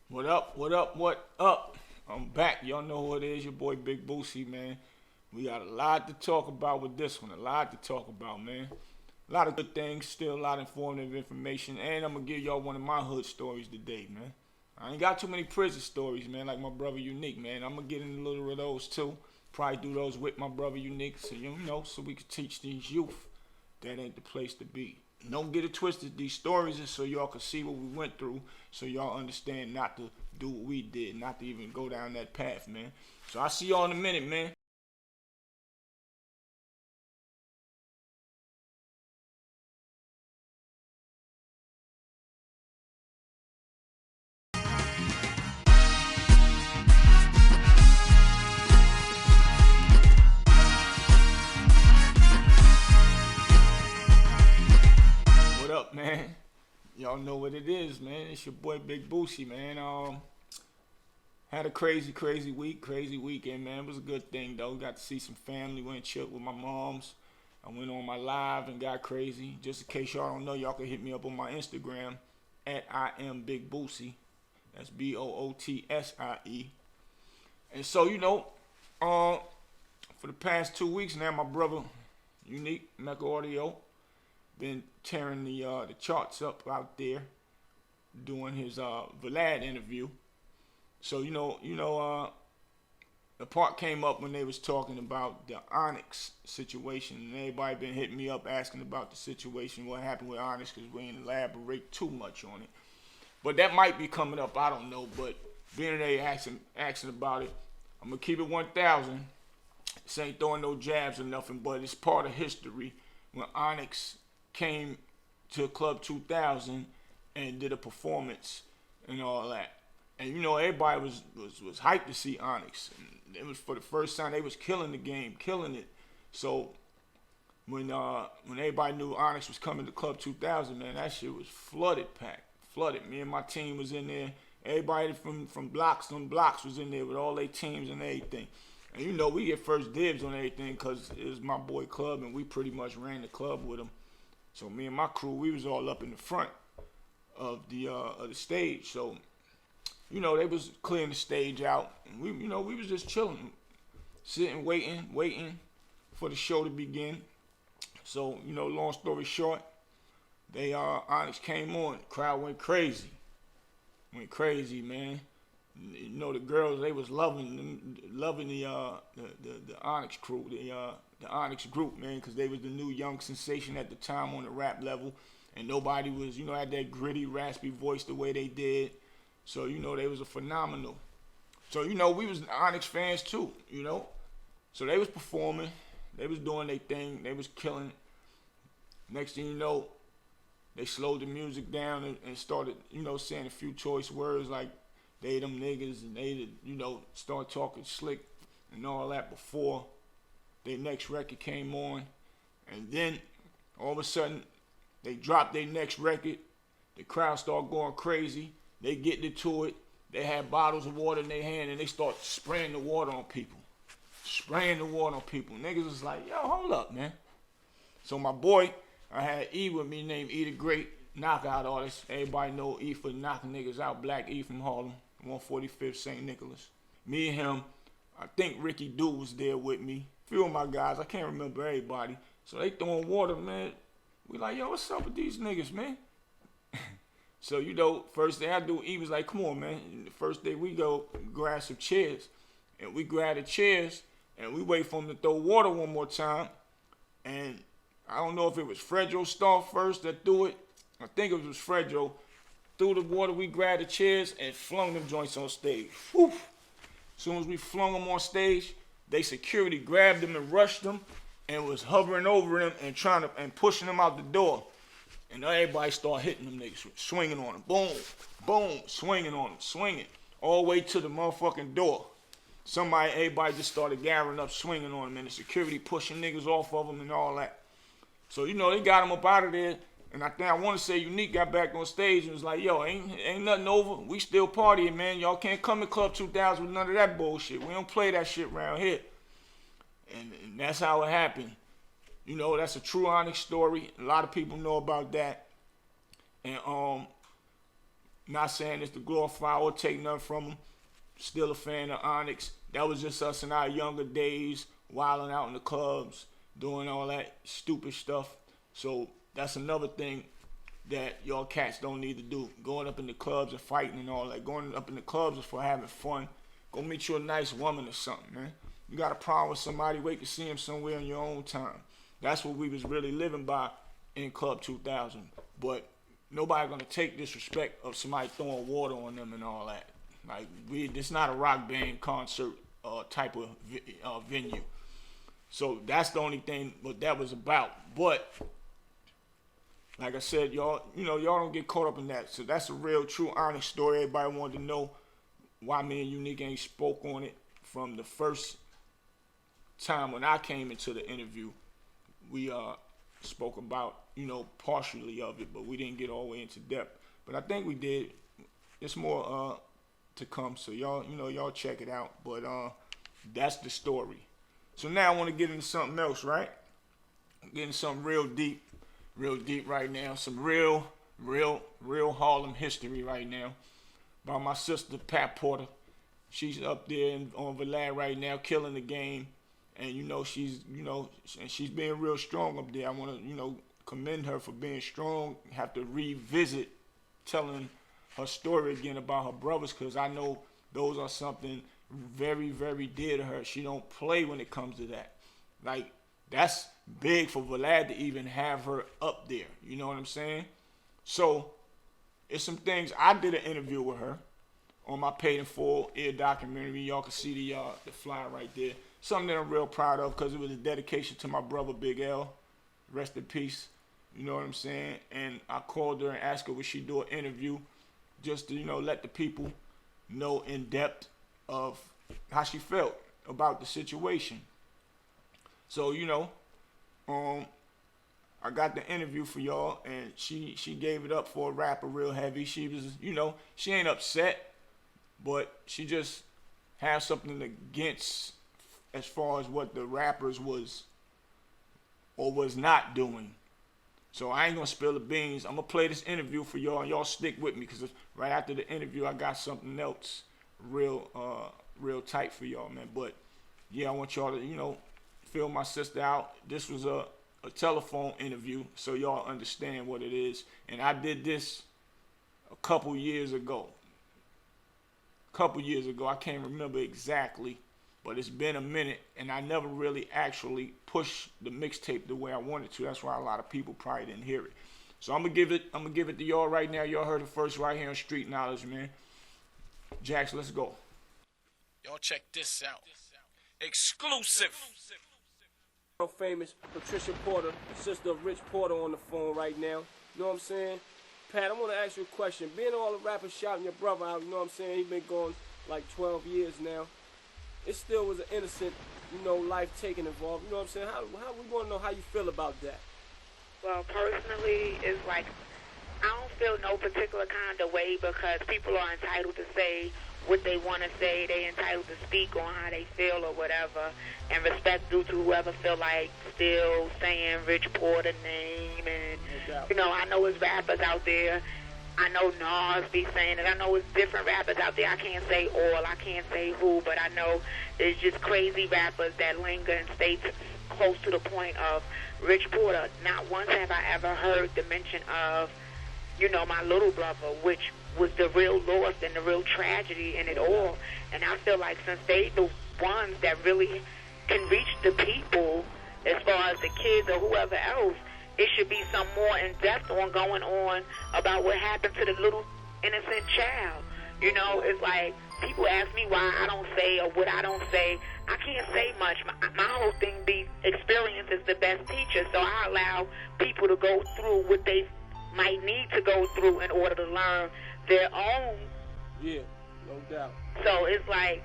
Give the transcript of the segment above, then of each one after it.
What up? What up? What up? I'm back. Y'all know who it is. Your boy Big Bootsie, man. We got a lot to talk about with this one. A lot to talk about, man. A lot of good things. Still a lot of informative information. And I'm going to give y'all one of my hood stories today, man. I ain't got too many prison stories, man, like my brother Unique, man. I'm going to get in a little of those, too. Probably do those with my brother Unique, so you know, so we can teach these youth that ain't the place to be. Don't get it twisted. These stories is so y'all can see what we went through, so y'all understand not to do what we did, not to even go down that path, man. So I'll see y'all in a minute, man. What up, man? Y'all know what it is, man. It's your boy Big Bootsie, man. Had a crazy week, crazy weekend, man. It was a good thing though. Got to see some family, went and chilled with my moms. I went on my live and got crazy. Just in case y'all don't know, y'all can hit me up on my Instagram at I am Big Bootsie. That's BOOTSIE. And so, for the past 2 weeks now, my brother Unique Mecca Audio been tearing the charts up out there, doing his Vlad interview. So the part came up when they was talking about the Onyx situation, and everybody been hitting me up asking about the situation, what happened with Onyx, because we ain't elaborate too much on it. But that might be coming up, I don't know. But being they asking about it, I'm gonna keep it 1,000. This ain't throwing no jabs or nothing, but it's part of history when Onyx came to Club 2000 and did a performance and all that. And everybody was hyped to see Onyx. And it was for the first time they was killing the game, killing it. So when everybody knew Onyx was coming to Club 2000, man, that shit was packed, flooded. Me and my team was in there. Everybody from blocks on blocks was in there with all their teams and everything. And we get first dibs on everything because it was my boy club and we pretty much ran the club with him. So me and my crew, we was all up in the front of the stage. So they was clearing the stage out, and we was just chilling, sitting, waiting for the show to begin. So long story short, Onyx came on, crowd went crazy, man. The girls, they was loving the Onyx crew, the Onyx group, man, because they was the new young sensation at the time on the rap level, and nobody was had that gritty, raspy voice the way they did. So they was a phenomenal. So we was Onyx fans too, So they was performing, they was doing their thing, they was killing. Next thing you know, they slowed the music down and started saying a few choice words like they them niggas, and they start talking slick and all that before their next record came on. And then all of a sudden they dropped their next record. The crowd started going crazy. They get into it. They had bottles of water in their hand and they start spraying the water on people. Niggas was like, yo, hold up, man. So my boy, I had E with me named E the Great, knockout artist. Everybody know E for knocking niggas out. Black E from Harlem, 145th St. Nicholas. Me and him, I think Ricky Dude was there with me. A few of my guys, I can't remember everybody. So they throwing water, man. We like, yo, what's up with these niggas, man? So, first thing I do, E was like, come on, man. The first day we go grab some chairs. And we grab the chairs and we wait for him to throw water one more time. And I don't know if it was Fredro start first that threw it. I think it was Fredro. Threw the water, we grabbed the chairs and flung them joints on stage. Whew. As soon as we flung them on stage, they security grabbed them and rushed them and was hovering over them and pushing them out the door. And everybody started hitting them niggas, swinging on them. Boom, boom, swinging on them, swinging. All the way to the motherfucking door. Everybody just started gathering up, swinging on them, and the security pushing niggas off of them and all that. So, they got them up out of there. And I want to say Unique got back on stage and was like, yo, ain't nothing over. We still partying, man. Y'all can't come to Club 2000 with none of that bullshit. We don't play that shit around here. And that's how it happened. That's a true Onyx story. A lot of people know about that. And Not saying it's to glorify or take nothing from them. Still a fan of Onyx. That was just us in our younger days, wilding out in the clubs, doing all that stupid stuff. So that's another thing that y'all cats don't need to do. Going up in the clubs and fighting and all that. Going up in the clubs is for having fun. Go meet you a nice woman or something, man. You got a problem with somebody, wait to see him somewhere in your own time. That's what we was really living by in Club 2000. But nobody gonna take disrespect of somebody throwing water on them and all that. Like, it's not a rock band concert type of venue. So that's the only thing what that was about. But like I said, y'all don't get caught up in that. So that's a real, true, honest story. Everybody wanted to know why me and Unique ain't spoke on it from the first time when I came into the interview. We spoke about, partially of it, but we didn't get all the way into depth. But I think we did. It's more to come, so y'all check it out. But that's the story. So now I want to get into something else, right? I'm getting something real deep right now. Some real Harlem history right now by my sister Pat Porter. She's up there on Vlad right now, killing the game, and she's being real strong up there. I want to commend her for being strong. Have to revisit telling her story again about her brothers, because I know those are something very, very dear to her. She don't play when it comes to that. Like, that's big for Vlad to even have her up there. You know what I'm saying? So, it's some things. I did an interview with her on my Paid in Full Ear documentary. Y'all can see the flyer right there. Something that I'm real proud of, because it was a dedication to my brother Big L. Rest in peace. You know what I'm saying? And I called her and asked her would she do an interview just to, let the people know in depth of how she felt about the situation. So, I got the interview for y'all, and she gave it up for a rapper real heavy. She was, she ain't upset, but she just has something against as far as what the rappers was or was not doing. So I ain't gonna spill the beans. I'm gonna play this interview for y'all, and y'all stick with me, because right after the interview I got something else real tight for y'all, man. But yeah, I want y'all to, fill my sister out. This was a telephone interview, so y'all understand what it is. And I did this a couple years ago. I can't remember exactly, but it's been a minute, and I never really actually pushed the mixtape the way I wanted to. That's why a lot of people probably didn't hear it. So I'm gonna give it to y'all right now. Y'all heard it first right here on Street Knowledge, man. Jax, let's go. Y'all check this out. Exclusive. Famous Patricia Porter, sister of Rich Porter, on the phone right now. You know what I'm saying? Pat, I want to ask you a question. Being all the rappers shouting your brother out, you know what I'm saying? He's been going like 12 years now. It still was an innocent, life taking involved. You know what I'm saying? How we want to know how you feel about that? Well, personally, it's like I don't feel no particular kind of way, because people are entitled to say what they want to say. They entitled to speak on how they feel or whatever, and respect due to whoever feel like still saying Rich Porter name. And I know it's rappers out there. I know NORE be saying it. I know it's different rappers out there. I can't say all. I can't say who, but I know there's just crazy rappers that linger in states close to the point of Rich Porter. Not once have I ever heard the mention of, my little brother, which was the real loss and the real tragedy in it all. And I feel like since they the ones that really can reach the people as far as the kids or whoever else, it should be some more in-depth on going on about what happened to the little innocent child. It's like people ask me why I don't say or what I don't say. I can't say much. My whole thing be experience is the best teacher, so I allow people to go through what they might need to go through in order to learn their own. Yeah, no doubt. So it's like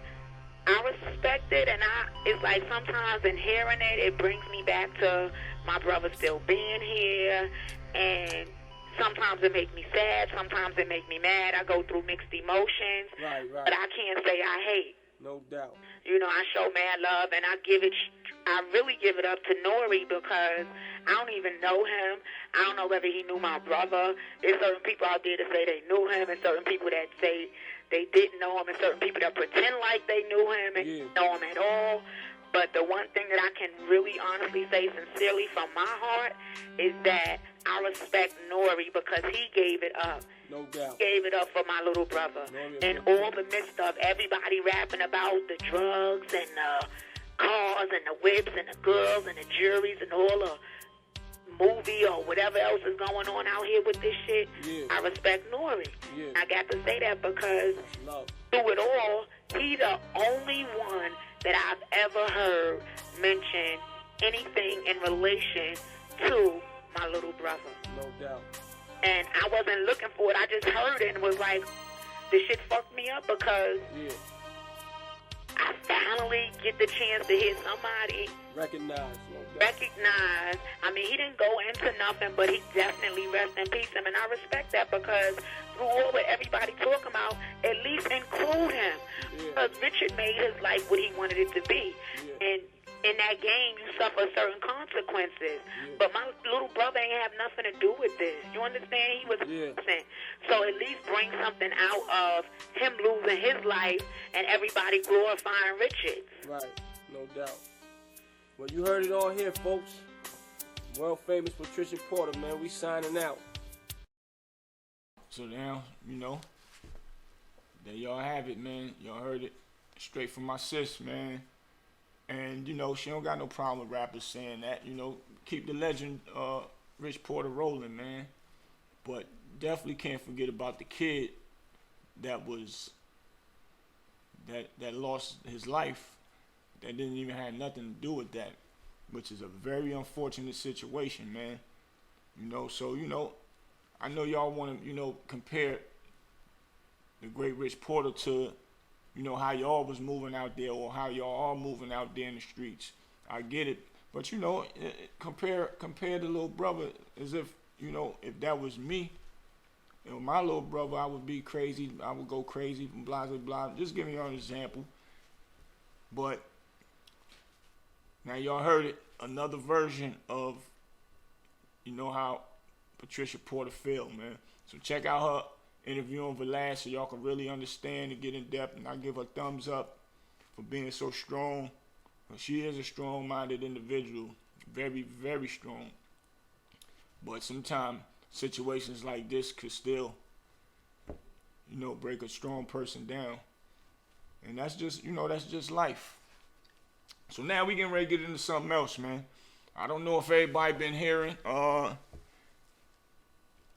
I respect it, and it's like sometimes in hearing it brings me back to my brother still being here, and sometimes it makes me sad, sometimes it makes me mad. I go through mixed emotions, right. but I can't say I hate. No doubt. You know, I show mad love, and I really give it up to NORE because I don't even know him. I don't know whether he knew my brother. There's certain people out there that say they knew him, and certain people that say they didn't know him, and certain people that pretend like they knew him and didn't know him at all. But the one thing that I can really honestly say sincerely from my heart is that I respect NORE because he gave it up. No doubt. He gave it up for my little brother. And all the midst of everybody rapping about the drugs and the cars and the whips and the girls and the juries and all the movie or whatever else is going on out here with this shit, I respect NORE. I got to say that because through it all, he's the only one that I've ever heard mention anything in relation to my little brother. No doubt. And I wasn't looking for it. I just heard it and was like, this shit fucked me up because I finally get the chance to hear somebody recognize. I mean, he didn't go into nothing, but he definitely rest in peace him, and I respect that because through all what everybody talking about, at least include him. Because Richard made his life what he wanted it to be. And in that game, you suffer certain consequences. But my little brother ain't have nothing to do with this. You understand? He was innocent. So at least bring something out of him losing his life and everybody glorifying Richard. Right. No doubt. Well, you heard it all here, folks. World famous Patricia Porter, man. We signing out. So now, you know, there y'all have it, man. Y'all heard it straight from my sis, man. And, you know, she don't got no problem with rappers saying that. You know, keep the legend Rich Porter rolling, man. But definitely can't forget about the kid that was, that lost his life. That didn't even have nothing to do with that, which is a very unfortunate situation, man. You know, so, you know, I know y'all want to, you know, compare the great Rich Porter to, you know, how y'all was moving out there or how y'all are moving out there in the streets. I get it. But, you know, compare the little brother as if, you know, if that was me, you know, my little brother, I would be crazy. I would go crazy from blah, blah, blah. Just giving y'all an example. But now y'all heard it. Another version of, you know, how Patricia Porter feel, man. So check out her interview on Velaz so y'all can really understand and get in depth. And I give her thumbs up for being so strong. She is a strong-minded individual. Very, very strong. But sometimes situations like this could still, you know, break a strong person down. And that's just, you know, that's just life. So now we getting ready to get into something else, man. I don't know if everybody been hearing.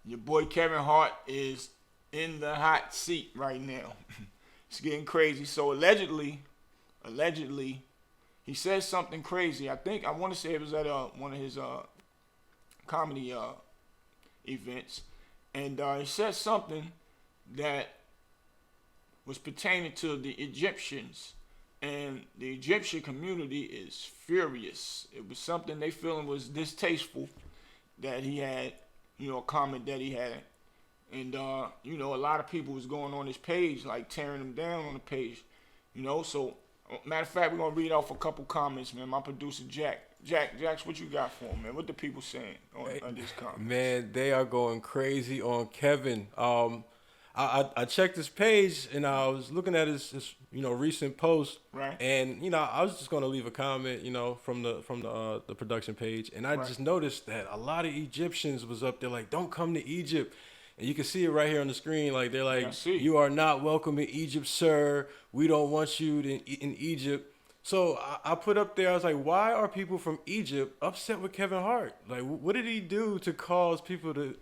Your boy Kevin Hart is in the hot seat right now. It's getting crazy. So allegedly, he said something crazy. I want to say it was at one of his comedy events, and he said something that was pertaining to the Egyptians. And the Egyptian community is furious. It was something they feeling was distasteful that he had, you know, a comment that he had. And, you know, a lot of people was going on his page, like tearing him down on the page, you know. So, matter of fact, we're going to read off a couple comments, man. My producer, Jax, what you got for him, man? What the people saying on this comment? Man, they are going crazy on Kevin. I checked his page and I was looking at his you know, recent post, right? And you know, I was just gonna leave a comment, you know, from the production page, and I just noticed that a lot of Egyptians was up there like, "Don't come to Egypt," and you can see it right here on the screen. Like they're like, "You are not welcome in Egypt, sir. We don't want you in Egypt." So I put up there, I was like, "Why are people from Egypt upset with Kevin Hart? Like, what did he do to cause people to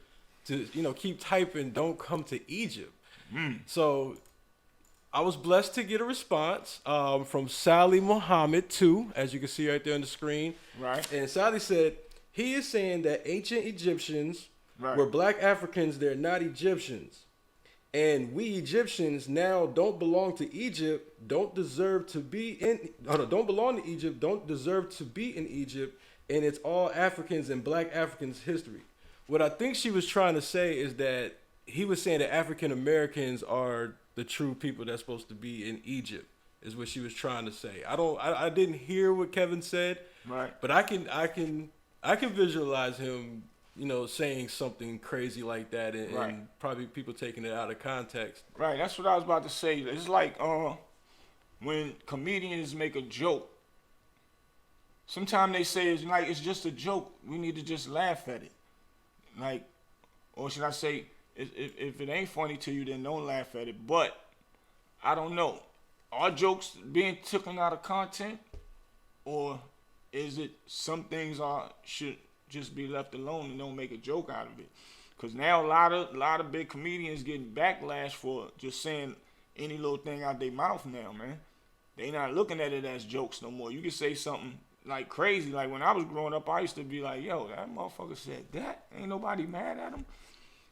you know, keep typing, 'Don't come to Egypt'?" So I was blessed to get a response from Sally Muhammad too, as you can see right there on the screen. Right. And Sally said, he is saying that ancient Egyptians were black Africans, they're not Egyptians. And we Egyptians now don't belong to Egypt, don't deserve to be don't belong to Egypt, don't deserve to be in Egypt, and it's all Africans and black Africans history. What I think she was trying to say is that he was saying that African Americans are the true people that's supposed to be in Egypt. is what she was trying to say. I didn't hear what Kevin said. Right. But I can visualize him, you know, saying something crazy like that, and probably people taking it out of context. Right. That's what I was about to say. It's like when comedians make a joke. Sometimes they say it's just a joke. We need to just laugh at it. Like, or should I say, if it ain't funny to you, then don't laugh at it. But I don't know. Are jokes being taken out of content, or is it some things should just be left alone and don't make a joke out of it? Because now a lot of big comedians getting backlash for just saying any little thing out their mouth now, man. They not looking at it as jokes no more. You can say something like crazy. Like when I was growing up, I used to be like, yo, that motherfucker said that. Ain't nobody mad at him.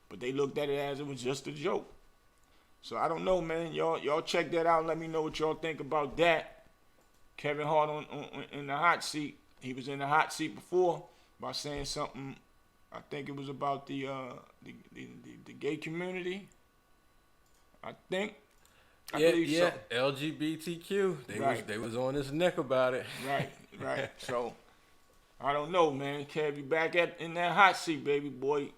But they looked at it as it was just a joke. So I don't know, man. Y'all check that out. Let me know what y'all think about that. Kevin Hart on in the hot seat. He was in the hot seat before by saying something. I think it was about the gay community. I believe so. LGBTQ. They was on his neck about it. Right. So I don't know, man. Kev, you back in that hot seat, baby boy.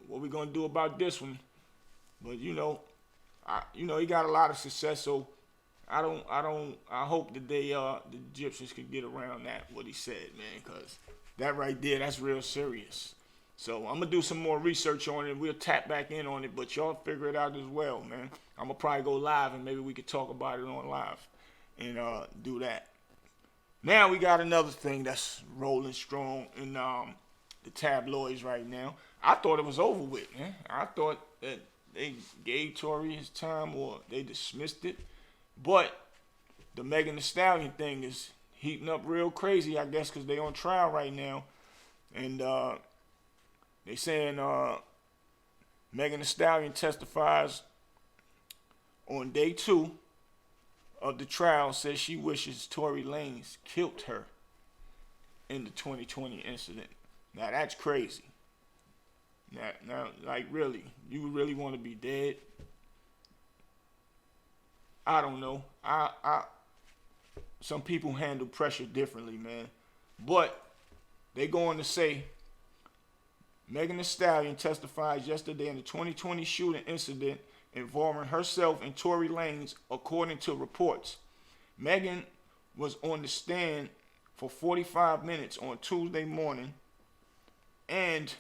What we gonna do about this one? But he got a lot of success, so I hope that the Egyptians can get around that, what he said, man, because that right there, that's real serious. So I'm gonna do some more research on it. We'll tap back in on it, but y'all figure it out as well, man. I'm gonna probably go live and maybe we could talk about it on live and do that. Now we got another thing that's rolling strong in the tabloids right now. I thought it was over with, man. I thought that they gave Tory his time or they dismissed it. But the Megan Thee Stallion thing is heating up real crazy, I guess, because they on trial right now. And they saying Megan Thee Stallion testifies on day 2 of the trial, says she wishes Tory Lanez killed her in the 2020 incident. Now that's crazy. Now, like, really, you really want to be dead? I don't know. Some people handle pressure differently, man. But they going to say Megan Thee Stallion testifies yesterday in the 2020 shooting incident involving herself and Tory Lanez, according to reports. Megan was on the stand for 45 minutes on Tuesday morning and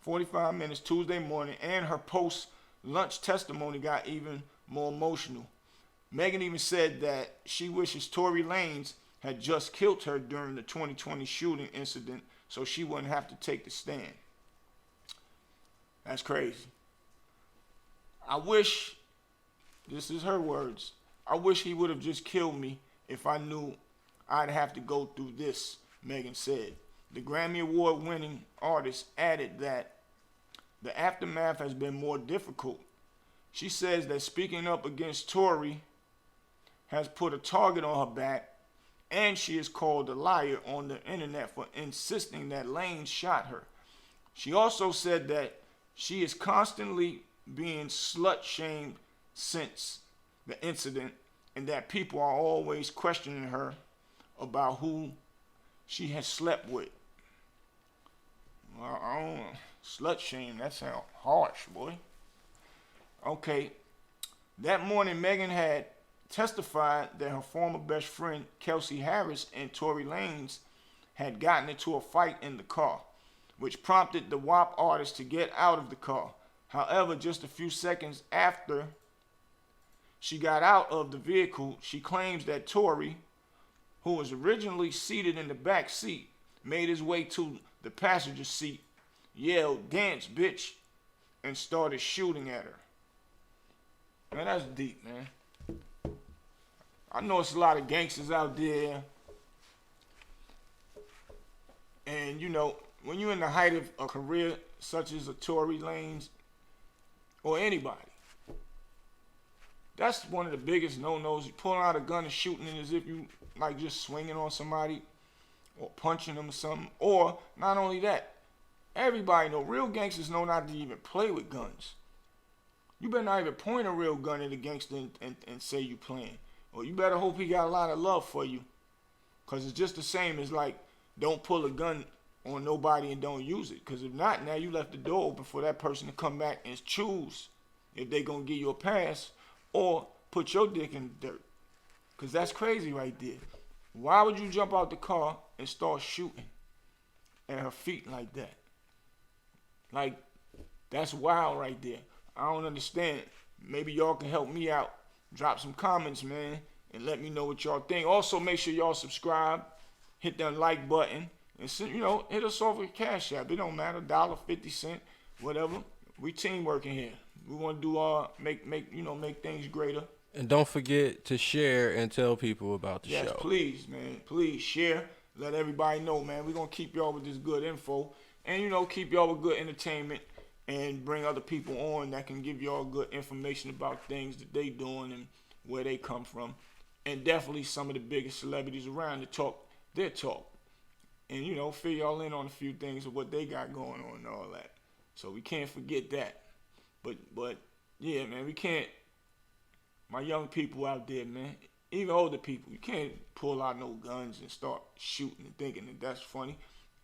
45 minutes Tuesday morning, and her post-lunch testimony got even more emotional. Megan even said that she wishes Tory Lanez had just killed her during the 2020 shooting incident so she wouldn't have to take the stand. That's crazy. I wish, this is her words, I wish he would have just killed me if I knew I'd have to go through this, Megan said. The Grammy Award winning artist added that the aftermath has been more difficult. She says that speaking up against Tory has put a target on her back, and she is called a liar on the internet for insisting that Lanez shot her. She also said that she is constantly being slut-shamed since the incident, and that people are always questioning her about who she has slept with. Well, I don't know. Slut shame, that sounds harsh, boy. Okay. That morning, Megan had testified that her former best friend, Kelsey Harris, and Tory Lanez had gotten into a fight in the car, which prompted the WAP artist to get out of the car. However, just a few seconds after she got out of the vehicle, she claims that Tory, who was originally seated in the back seat, made his way to the passenger seat, yelled, "Dance, bitch," and started shooting at her. Man, that's deep, man. I know it's a lot of gangsters out there. And, you know, when you're in the height of a career such as a Tory Lanez or anybody, that's one of the biggest no-nos. You pulling out a gun and shooting it as if you like just swinging on somebody or punching them or something. Or not only that, Everybody know. Real gangsters know not to even play with guns. You better not even point a real gun at a gangster and say you playing. Or you better hope he got a lot of love for you. Because it's just the same as like, don't pull a gun on nobody and don't use it. Because if not, now you left the door open for that person to come back and choose if they going to give you a pass or put your dick in the dirt. Because that's crazy right there. Why would you jump out the car and start shooting at her feet like that? Like, that's wild right there. I don't understand. Maybe y'all can help me out. Drop some comments, man, and let me know what y'all think. Also, make sure y'all subscribe, hit that like button, and hit us off with Cash App. It don't matter, $1.50, whatever. We team working here. We want to do make things greater. And don't forget to share and tell people about the show. Yes, please, man. Please share. Let everybody know, man. We're going to keep y'all with this good info. And, keep y'all with good entertainment. And bring other people on that can give y'all good information about things that they doing and where they come from. And definitely some of the biggest celebrities around to talk their talk. And, fill y'all in on a few things of what they got going on and all that. So we can't forget that. But yeah, man, we can't. My young people out there, man, even older people, you can't pull out no guns and start shooting and thinking that that's funny.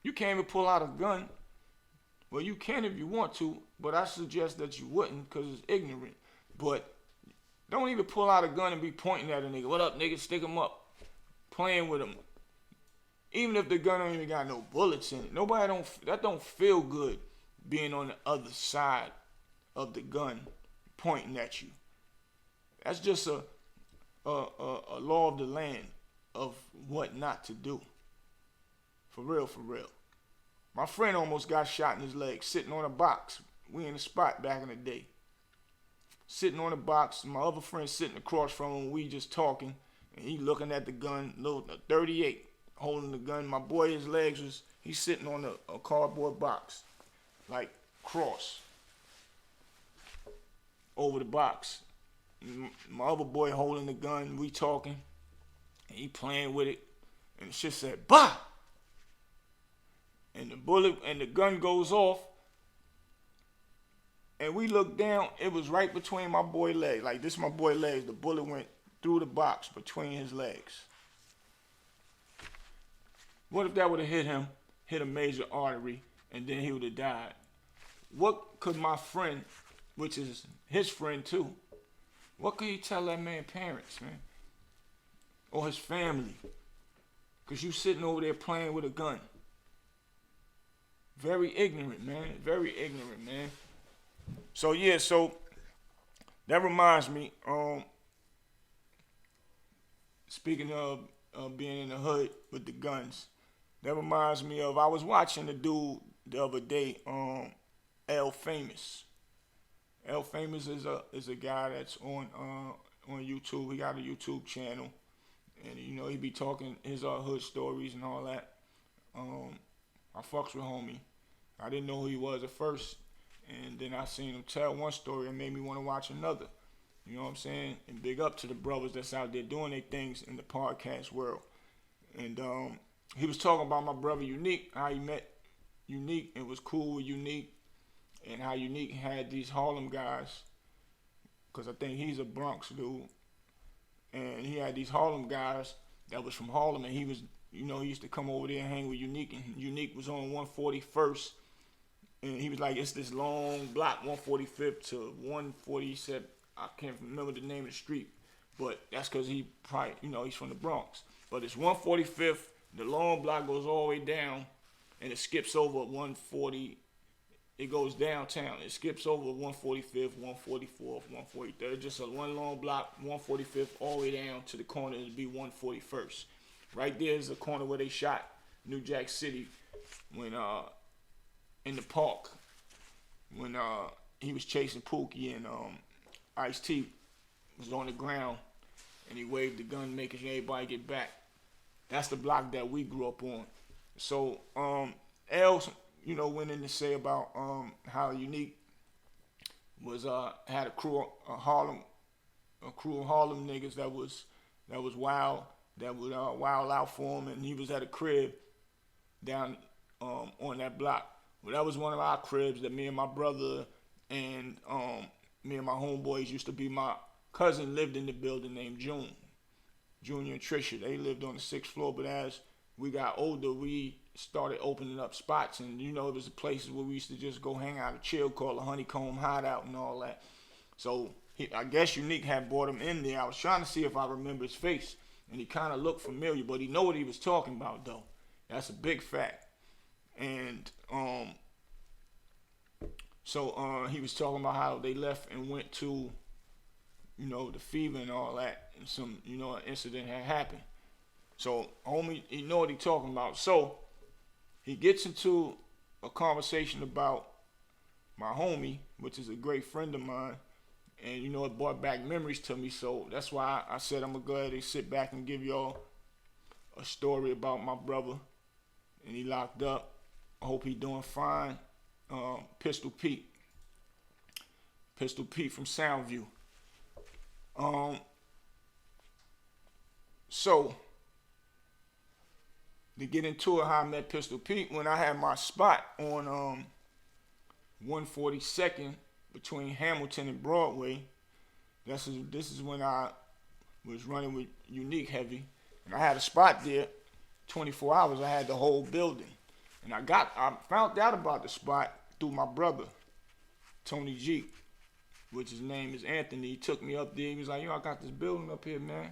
You can't even pull out a gun. Well, you can if you want to, but I suggest that you wouldn't because it's ignorant. But don't even pull out a gun and be pointing at a nigga. What up, nigga? Stick him up. Playing with him. Even if the gun don't even got no bullets in it. That don't feel good being on the other side of the gun pointing at you. That's just a law of the land of what not to do. For real, for real. My friend almost got shot in his leg sitting on a box. We in the spot back in the day. Sitting on a box. My other friend sitting across from him. We just talking. And he looking at the gun. Little 38 holding the gun. My boy, his legs was, he's sitting on a cardboard box. Like cross. Over the box. My other boy holding the gun. We talking. And he playing with it. And the shit said, bah! And the bullet and the gun goes off. And we look down. It was right between my boy's legs. Like this, my boy's legs. The bullet went through the box between his legs. What if that would have hit him, hit a major artery, and then he would have died? What could my friend, which is his friend too, what could he tell that man's parents, man? Or his family? Because you sitting over there playing with a gun. Very ignorant, man. Very ignorant, man. So, yeah, that reminds me, speaking of being in the hood with the guns, that reminds me of, I was watching the dude the other day, L Famous. L Famous is a guy that's on YouTube. He got a YouTube channel. And, he be talking his hood stories and all that. I fucks with homie. I didn't know who he was at first. And then I seen him tell one story and made me want to watch another. You know what I'm saying? And big up to the brothers that's out there doing their things in the podcast world. And he was talking about my brother Unique, how he met Unique and was cool with Unique. And how Unique had these Harlem guys. Because I think he's a Bronx dude. And he had these Harlem guys that was from Harlem. And he was... he used to come over there and hang with Unique, and Unique was on 141st, and he was like, it's this long block, 145th to 147. I can't remember the name of the street, but that's because he probably, he's from the Bronx. But it's 145th, the long block goes all the way down, and it skips over 140. It goes downtown. It skips over 145th, 144th, 143rd. Just a one long block, 145th, all the way down to the corner to be 141st. Right there is the corner where they shot New Jack City when in the park when he was chasing Pookie and Ice-T was on the ground and he waved the gun making sure everybody get back. That's the block that we grew up on. So L went in to say about how Unique was had a crew of Harlem niggas that was wild. That would wild out for him, and he was at a crib down on that block Well, that was one of our cribs that me and my brother and me and my homeboys used to be. My cousin lived in the building named Junior and Trisha. They lived on the 6th floor, but as we got older, we started opening up spots, and it was the places where we used to just go hang out and chill, called the Honeycomb Hideout and all that. So I guess Unique had brought him in there. I was trying to see if I remember his face, and he kind of looked familiar, but he know what he was talking about though. That's a big fact. And so he was talking about how they left and went to, the fever and all that, and some, an incident had happened. So homie, he know what he talking about. So he gets into a conversation about my homie, which is a great friend of mine, and it brought back memories to me. So that's why I said I'm gonna go ahead and sit back and give y'all a story about my brother, and he locked up. I hope he doing fine. Pistol Pete from Soundview. So to get into it, how I met Pistol Pete, when I had my spot on 142nd between Hamilton and Broadway. This is when I was running with Unique Heavy, and I had a spot there, 24 hours. I had the whole building. And I found out about the spot through my brother, Tony G, which his name is Anthony. He took me up there. He was like, I got this building up here, man.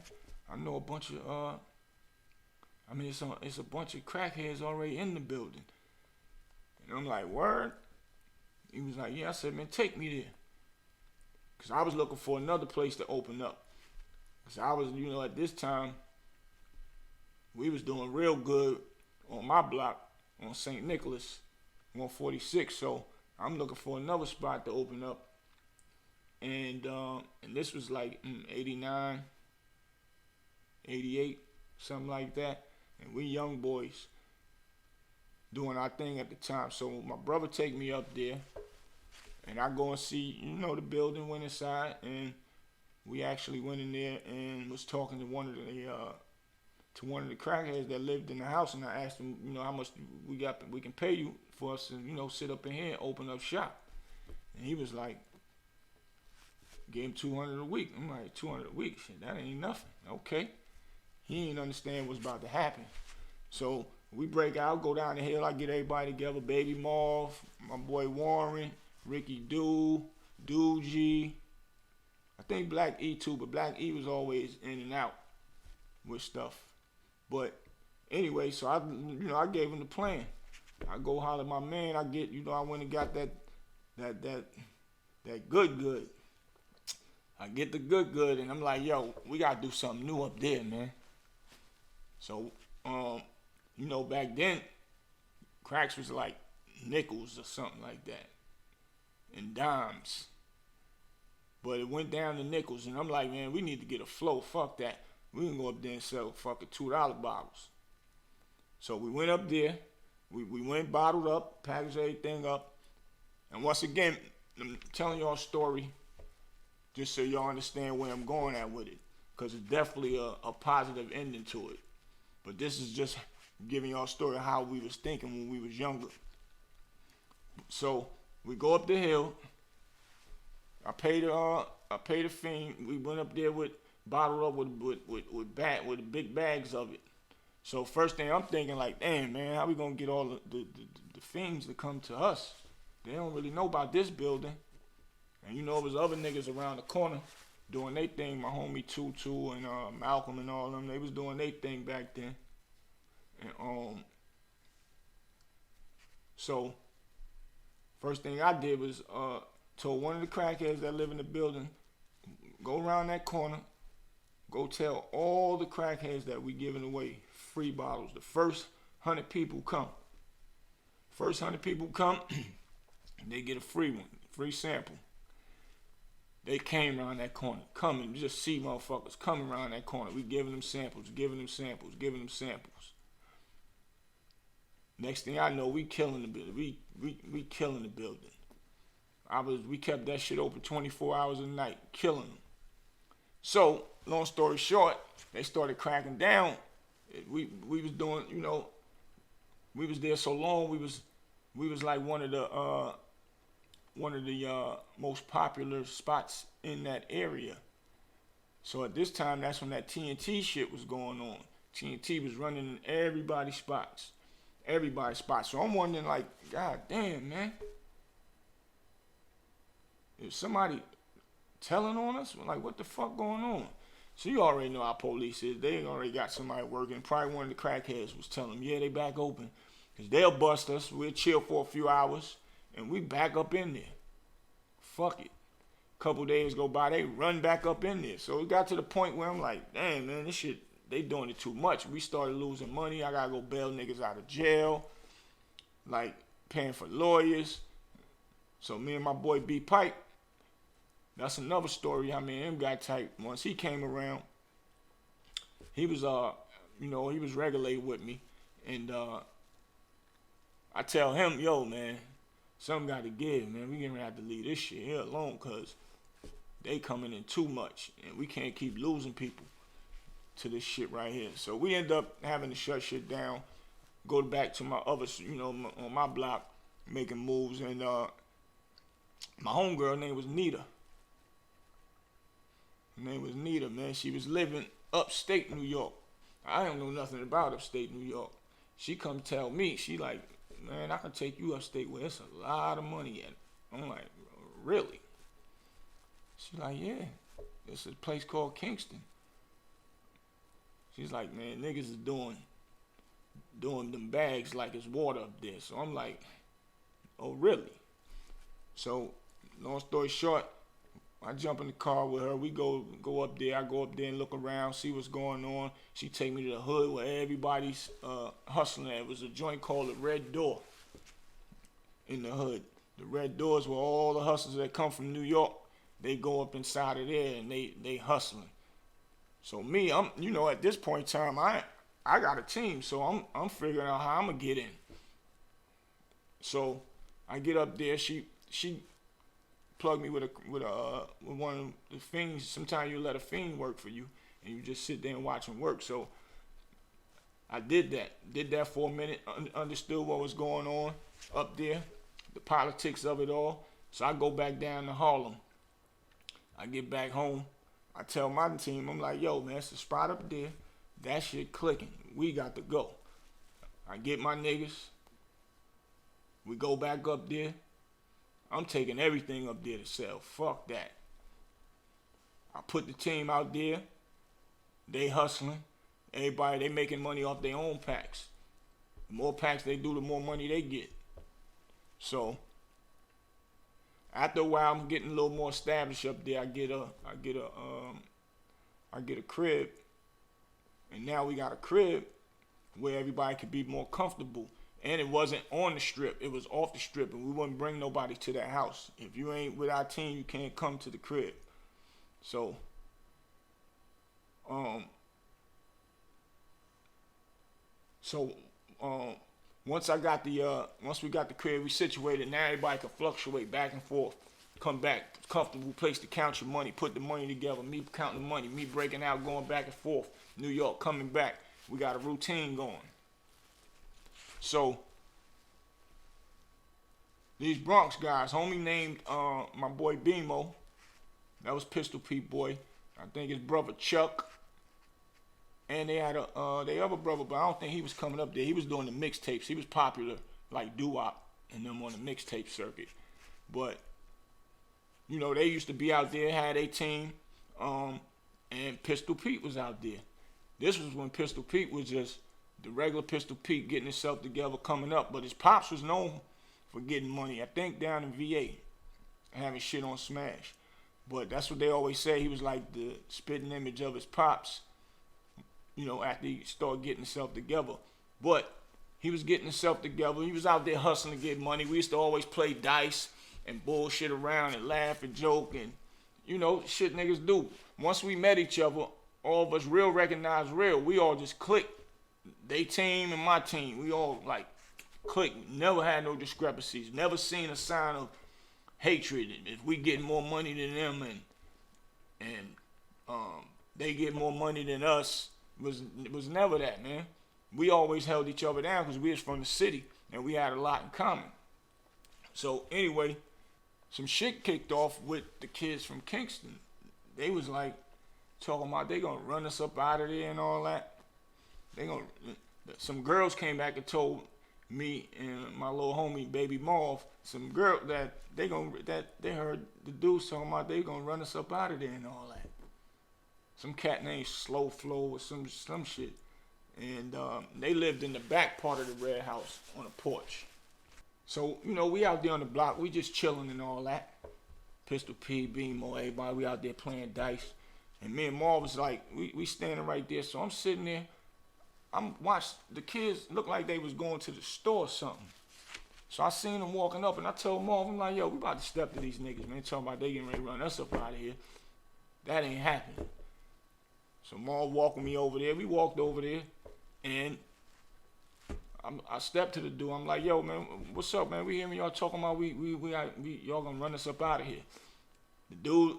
I know a bunch of, it's a bunch of crackheads already in the building. And I'm like, word? He was like, yeah. I said, man, take me there. Because I was looking for another place to open up. Because I was, at this time, we was doing real good on my block, on St. Nicholas, 146. So I'm looking for another spot to open up. And this was like 89, 88, something like that. And we young boys doing our thing at the time. So my brother take me up there, and I go and see, the building, went inside, and we actually went in there and was talking to one of the crackheads that lived in the house, and I asked him, how much we can pay you for us to, sit up in here and open up shop. And he was like, gave him $200 a week. I'm like, $200 a week? Shit, that ain't nothing. Okay. He ain't understand what's about to happen. So we break out, go down the hill. I get everybody together. Baby Marv, my boy Warren, Ricky Doogie. I think Black E too, but Black E was always in and out with stuff. But anyway, so I gave him the plan. I go holler at my man. I get, I went and got that good. I get the good, and I'm like, yo, we gotta do something new up there, man. So, back then, cracks was like nickels or something like that, and dimes. But it went down to nickels, and I'm like, man, we need to get a flow. Fuck that. We can go up there and sell fucking $2 bottles. So we went up there. We went bottled up, packaged everything up. And once again, I'm telling y'all a story just so y'all understand where I'm going at with it. Because it's definitely a positive ending to it. But this is just giving y'all a story of how we was thinking when we was younger. So we go up the hill. I paid the fiend. We went up there bottled up with big bags of it. So first thing I'm thinking, like, damn, man, how we gonna get all the fiends to come to us? They don't really know about this building. And it was other niggas around the corner doing their thing. My homie Tutu and Malcolm and all of them, they was doing their thing back then. And so first thing I did was told one of the crackheads that live in the building, go around that corner, go tell all the crackheads that we giving away free bottles. The first 100 people come. First 100 people come, they get a free one, free sample. They came around that corner, coming, just see motherfuckers coming around that corner. We giving them samples. Next thing I know, we killing the building. We killing the building. We kept that shit open 24 hours a night, killing them. So, long story short, they started cracking down. We was doing, we was there so long, we was we was like one of the most popular spots in that area. So at this time, that's when that TNT shit was going on. TNT was running in everybody's spots. So I'm wondering, like, God damn, man. Is somebody telling on us? Like, what the fuck going on? So you already know how police is. They already got somebody working. Probably one of the crackheads was telling them, yeah, they back open. Because they'll bust us. We'll chill for a few hours. And we back up in there. Fuck it. Couple days go by, they run back up in there. So it got to the point where I'm like, damn, man, this shit, they doing it too much. We started losing money. I gotta go bail niggas out of jail, like paying for lawyers. So me and my boy B Pipe, that's another story. I mean, him got tight. Once he came around, he was he was regulated with me, and I tell him, yo, man, something got to give, man. We gonna have to leave this shit here alone, cause they coming in too much, and we can't keep losing people to this shit right here. So we end up having to shut shit down, go back to my other, on my block, making moves, and my homegirl name was Nita. Her name was Nita, man. She was living upstate New York. I don't know nothing about upstate New York. She come tell me, she like, man, I can take you upstate where it's a lot of money at. I'm like, really? She's like, yeah, it's a place called Kingston. She's like, man, niggas is doing them bags like it's water up there. So I'm like, oh, really? So, long story short, I jump in the car with her. We go up there. I go up there and look around, see what's going on. She take me to the hood where everybody's hustling at. It was a joint called the Red Door in the hood. The Red Door is where all the hustlers that come from New York, they go up inside of there and they hustling. So me, I'm at this point in time, I got a team, so I'm figuring out how I'm gonna get in. So I get up there. She plugged me with one of the fiends. Sometimes you let a fiend work for you, and you just sit there and watch him work. So I did that for a minute. Understood what was going on up there, the politics of it all. So I go back down to Harlem. I get back home. I tell my team, I'm like, yo, man, it's a spot up there. That shit clicking. We got to go. I get my niggas. We go back up there. I'm taking everything up there to sell. Fuck that. I put the team out there. They hustling. Everybody, they making money off their own packs. The more packs they do, the more money they get. So after a while, I'm getting a little more established up there. I get a crib, and now we got a crib where everybody could be more comfortable. And it wasn't on the strip; it was off the strip, and we wouldn't bring nobody to that house. If you ain't with our team, you can't come to the crib. So, once we got the crib, we situated. Now everybody can fluctuate back and forth, come back, comfortable place to count your money, put the money together. Me counting the money, me breaking out, going back and forth. New York, coming back. We got a routine going. So these Bronx guys, homie named my boy Bimo. That was Pistol Pete boy. I think his brother Chuck. And they had their other brother, but I don't think he was coming up there. He was doing the mixtapes. He was popular, like doo-wop and them on the mixtape circuit. But, they used to be out there, had a team, and Pistol Pete was out there. This was when Pistol Pete was just the regular Pistol Pete getting himself together, coming up. But his pops was known for getting money, I think down in VA, having shit on Smash. But that's what they always say. He was like the spitting image of his pops, after he started getting himself together. But he was getting himself together. He was out there hustling to get money. We used to always play dice and bullshit around and laugh and joke and, shit niggas do. Once we met each other, all of us real recognized real. We all just clicked. They team and my team. We all like clicked. Never had no discrepancies. Never seen a sign of hatred. If we get more money than them and they get more money than us, it was never that, man. We always held each other down because we was from the city and we had a lot in common. So anyway, some shit kicked off with the kids from Kingston. They was like talking about they gonna run us up out of there and all that. Some girls came back and told me and my little homie Baby Marv, some girl that they heard the dudes talking about they gonna run us up out of there and all that. Some cat named Slow Flow or some shit. And they lived in the back part of the red house on a porch. So, you know, we out there on the block, we just chilling and all that. Pistol P, Beamo, everybody, we out there playing dice. And me and Marv was like, we standing right there. So I'm sitting there, I'm watching, the kids look like they was going to the store or something. So I seen them walking up and I told Marv, I'm like, yo, we about to step to these niggas, man. Talking about they getting ready to run us up out of here. That ain't happening. So Marv walking me over there. We walked over there and I stepped to the dude. I'm like, yo, man, what's up, man? We hearing y'all talking about y'all gonna run us up out of here. The dude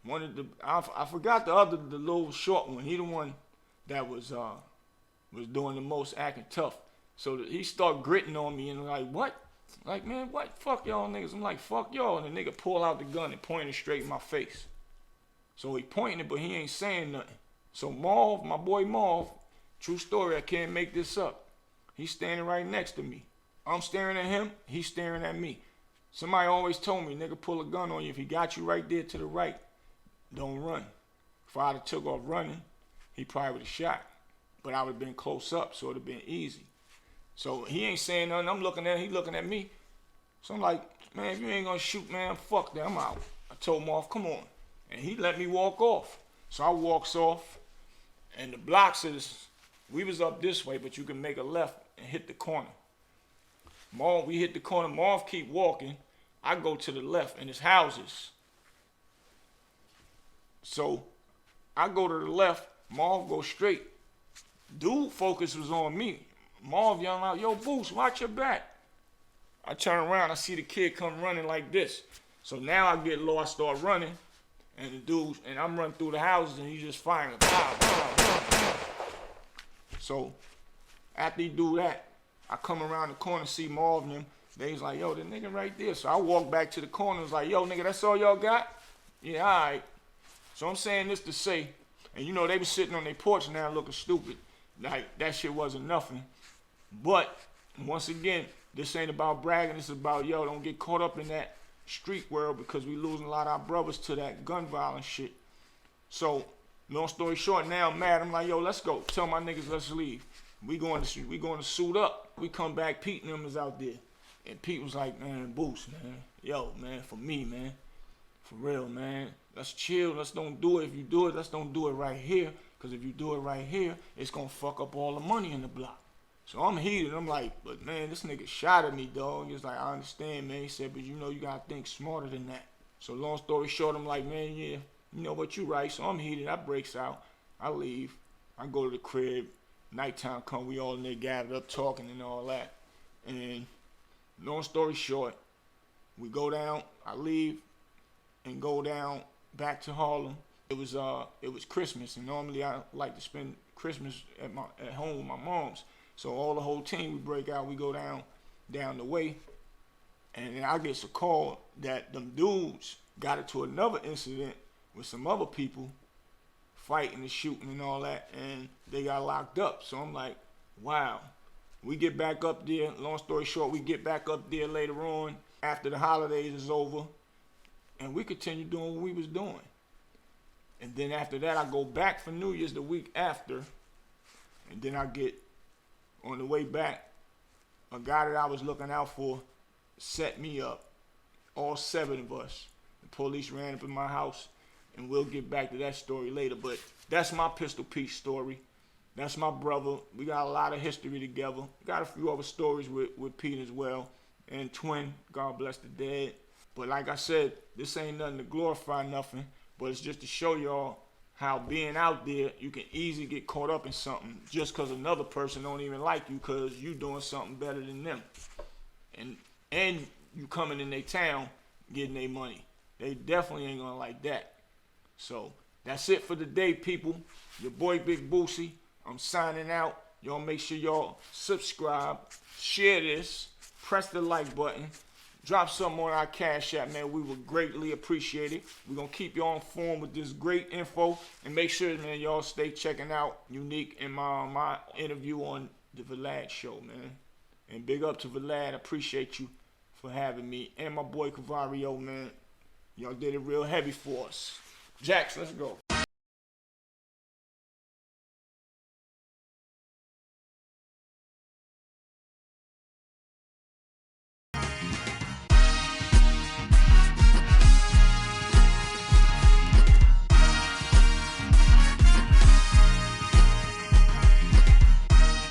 wanted to, I forgot the little short one. He the one that was doing the most acting tough. So he started gritting on me and like, what? Like, man, what? Fuck y'all niggas. I'm like, fuck y'all. And the nigga pulled out the gun and pointed straight in my face. So he pointing it, but he ain't saying nothing. So Marv, my boy Marv, true story, I can't make this up. He's standing right next to me. I'm staring at him, he's staring at me. Somebody always told me, nigga, pull a gun on you. If he got you right there to the right, don't run. If I'd have took off running, he probably would have shot. But I would have been close up, so it would have been easy. So he ain't saying nothing. I'm looking at him, he looking at me. So I'm like, man, if you ain't gonna shoot, man, fuck that, I'm out. I told Marv, come on. And he let me walk off. So I walks off, and the blocks we was up this way, but you can make a left and hit the corner. Marv, we hit the corner, Marv keep walking. I go to the left, and it's houses. So I go to the left, Marv go straight. Dude focus was on me. Marv yelling out, yo, Boost, watch your back. I turn around, I see the kid come running like this. So now I get low, I start running, and the dude, and I'm running through the houses, and he's just firing. Pow, pow, pow, pow. So after he do that, I come around the corner, see Marv and them. They's like, yo, the nigga right there. So I walk back to the corner, was like, yo, nigga, that's all y'all got? Yeah, all right. So I'm saying this to say, and you know, they was sitting on their porch now looking stupid. Like, that shit wasn't nothing. But, once again, this ain't about bragging. This is about, yo, don't get caught up in that street world because we losing a lot of our brothers to that gun violence shit. So, long story short, now I'm mad. I'm like, yo, let's go. Tell my niggas, let's leave. We going to suit up. We come back, Pete and them is out there. And Pete was like, man, Boost, man. Yo, man, for me, man. For real, man. Let's chill. Let's don't do it. If you do it, let's don't do it right here. Because if you do it right here, it's going to fuck up all the money in the block. So I'm heated. I'm like, but man, this nigga shot at me, dog. He's like, I understand, man. He said, but you know, you got to think smarter than that. So long story short, I'm like, man, yeah, you know what, you right. So I'm heated. I breaks out. I leave. I go to the crib. Nighttime come. We all in there gathered up talking and all that. And long story short, we go down. I leave and go down back to Harlem. It was Christmas, and normally I like to spend Christmas at home with my moms. So all the whole team, we break out, we go down the way, and then I get a call that them dudes got into another incident with some other people, fighting and shooting and all that, and they got locked up. So I'm like, wow. We get back up there, long story short, we get back up there later on, after the holidays is over, and we continue doing what we was doing. And then after that, I go back for New Year's the week after, and then I get, on the way back, a guy that I was looking out for set me up, all 7 of us. The police ran up in my house, and we'll get back to that story later, but that's my Pistol Pete story. That's my brother. We got a lot of history together. Got a few other stories with Pete as well, and Twin, God bless the dead. But like I said, this ain't nothing to glorify nothing, but it's just to show y'all how being out there, you can easily get caught up in something just because another person don't even like you because you doing something better than them. And you coming in their town getting their money. They definitely ain't gonna like that. So that's it for the day, people. Your boy Big Bootsie. I'm signing out. Y'all make sure y'all subscribe, share this, press the like button. drop something on our Cash App, man. We would greatly appreciate it. We're going to keep y'all informed with this great info. And make sure, man, y'all stay checking out Unique and my interview on the Vlad show, man. And big up to Vlad. I appreciate you for having me. And my boy Cavario, man. Y'all did it real heavy for us. Jax, let's go.